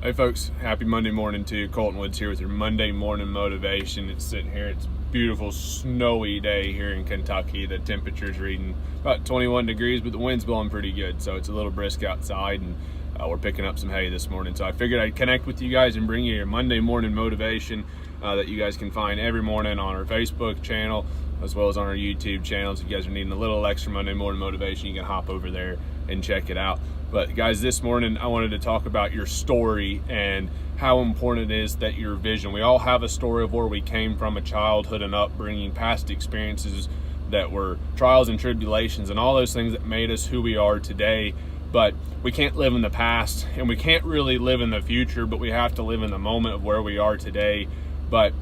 Hey folks, happy Monday morning to you. Colton Woods here with your Monday morning motivation. It's sitting here, it's a beautiful snowy day here in Kentucky. The temperature's reading about 21 degrees, but the wind's blowing pretty good, so it's a little brisk outside, and we're picking up some hay this morning. So I figured I'd connect with you guys and bring you your Monday morning motivation that you guys can find every morning on our Facebook channel as well as on our YouTube channels. If you guys are needing a little extra Monday morning motivation, you can hop over there and check it out. But guys, this morning I wanted to talk about your story and how important it is that your vision. We all have a story of where we came from, a childhood and upbringing, past experiences that were trials and tribulations and all those things that made us who we are today. But we can't live in the past and we can't really live in the future, but we have to live in the moment of where we are today. But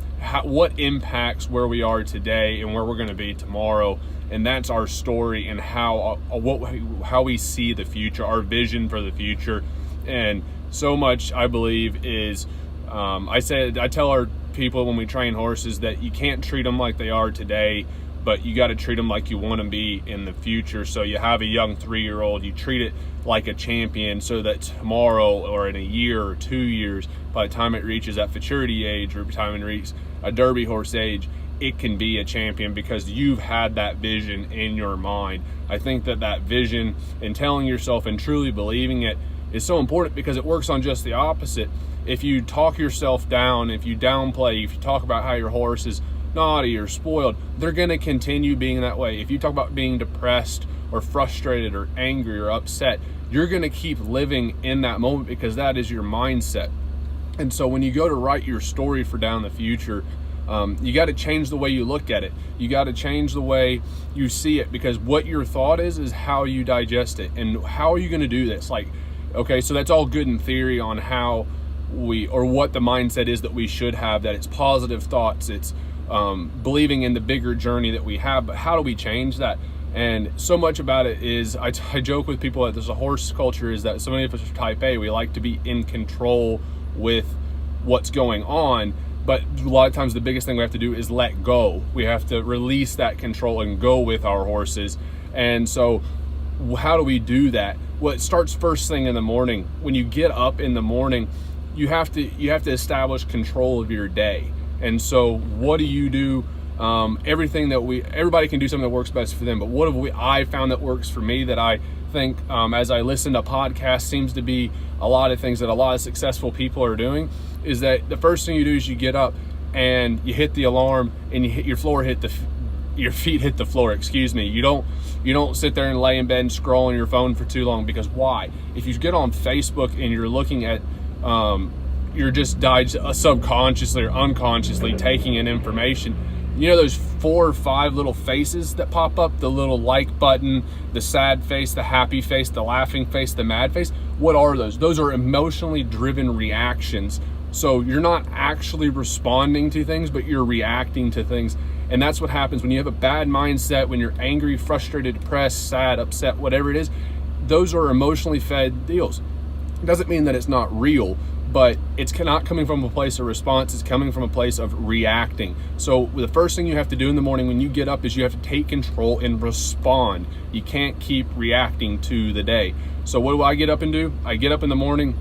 what impacts where we are today and where we're going to be tomorrow? And that's our story and how we see the future, our vision for the future. And so much, I believe, is I tell our people when we train horses that you can't treat them like they are today, but you got to treat them like you want to be in the future. So you have a young 3-year-old, you treat it like a champion so that tomorrow or in a year or 2 years, by the time it reaches that maturity age or by the time it reaches a Derby horse age, it can be a champion because you've had that vision in your mind. I think that vision and telling yourself and truly believing it is so important because it works on just the opposite. If you talk yourself down, if you downplay, if you talk about how your horse is naughty or spoiled, they're going to continue being that way. If you talk about being depressed or frustrated or angry or upset, you're going to keep living in that moment because that is your mindset. And so when you go to write your story for down the future, you got to change the way you look at it. You got to change the way you see it, because what your thought is how you digest it. And how are you going to do this? Like, okay, so that's all good in theory on how what the mindset is that we should have, that it's positive thoughts, it's believing in the bigger journey that we have, but how do we change that? And so much about it is, I joke with people that there's a horse culture, is that so many of us are type A, we like to be in control with what's going on. But a lot of times the biggest thing we have to do is let go. We have to release that control and go with our horses. And so how do we do that? Well, it starts first thing in the morning. When you get up in the morning, you have to establish control of your day. And so what do you do? Everybody can do something that works best for them, but what have I found that works for me, that I think as I listen to podcasts seems to be a lot of things that a lot of successful people are doing, is that the first thing you do is you get up and you hit the alarm and you hit your feet hit the floor, excuse me. You don't sit there and lay in bed and scroll on your phone for too long, because why? If you get on Facebook and you're looking at you're just subconsciously or unconsciously taking in information. You know those 4 or 5 little faces that pop up, the little like button, the sad face, the happy face, the laughing face, the mad face? What are those? Those are emotionally driven reactions. So you're not actually responding to things, but you're reacting to things. And that's what happens when you have a bad mindset, when you're angry, frustrated, depressed, sad, upset, whatever it is. Those are emotionally fed deals. It doesn't mean that it's not real, but it's not coming from a place of response, it's coming from a place of reacting. So the first thing you have to do in the morning when you get up is you have to take control and respond. You can't keep reacting to the day. So what do I get up and do? I get up in the morning,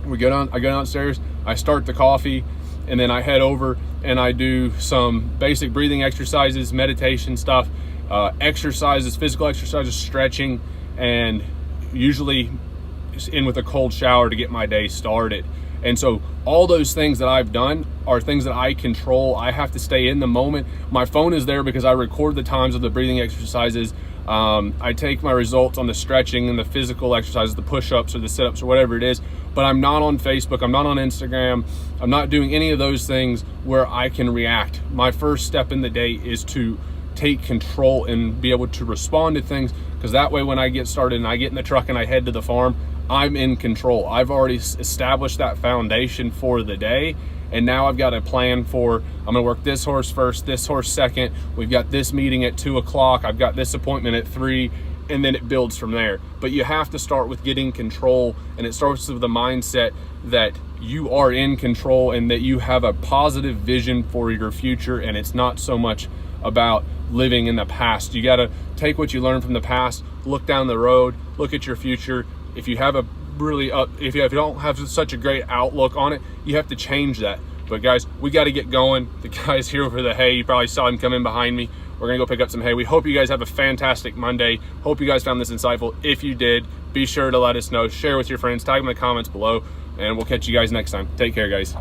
I go downstairs, I start the coffee, and then I head over and I do some basic breathing exercises, meditation stuff, physical exercises, stretching, and usually in with a cold shower to get my day started. And so all those things that I've done are things that I control. I have to stay in the moment. My phone is there because I record the times of the breathing exercises. I take my results on the stretching and the physical exercises, the push-ups or the sit-ups or whatever it is, but I'm not on Facebook, I'm not on Instagram, I'm not doing any of those things where I can react. My first step in the day is to take control and be able to respond to things, because that way when I get started and I get in the truck and I head to the farm, I'm in control. I've already established that foundation for the day, and now I've got a plan for, I'm gonna work this horse first, this horse second, we've got this meeting at 2 o'clock, I've got this appointment at 3, and then it builds from there. But you have to start with getting control, and it starts with the mindset that you are in control and that you have a positive vision for your future, and it's not so much about living in the past. You got to take what you learned from the past, look down the road, look at your future. If you have a really up, if you don't have such a great outlook on it, you have to change that. But guys, we got to get going. The guy's here for the hay. You probably saw him come in behind me. We're gonna go pick up some hay. We hope you guys have a fantastic Monday. Hope you guys found this insightful. If you did, be sure to let us know. Share with your friends. Tag them in the comments below. And we'll catch you guys next time. Take care, guys.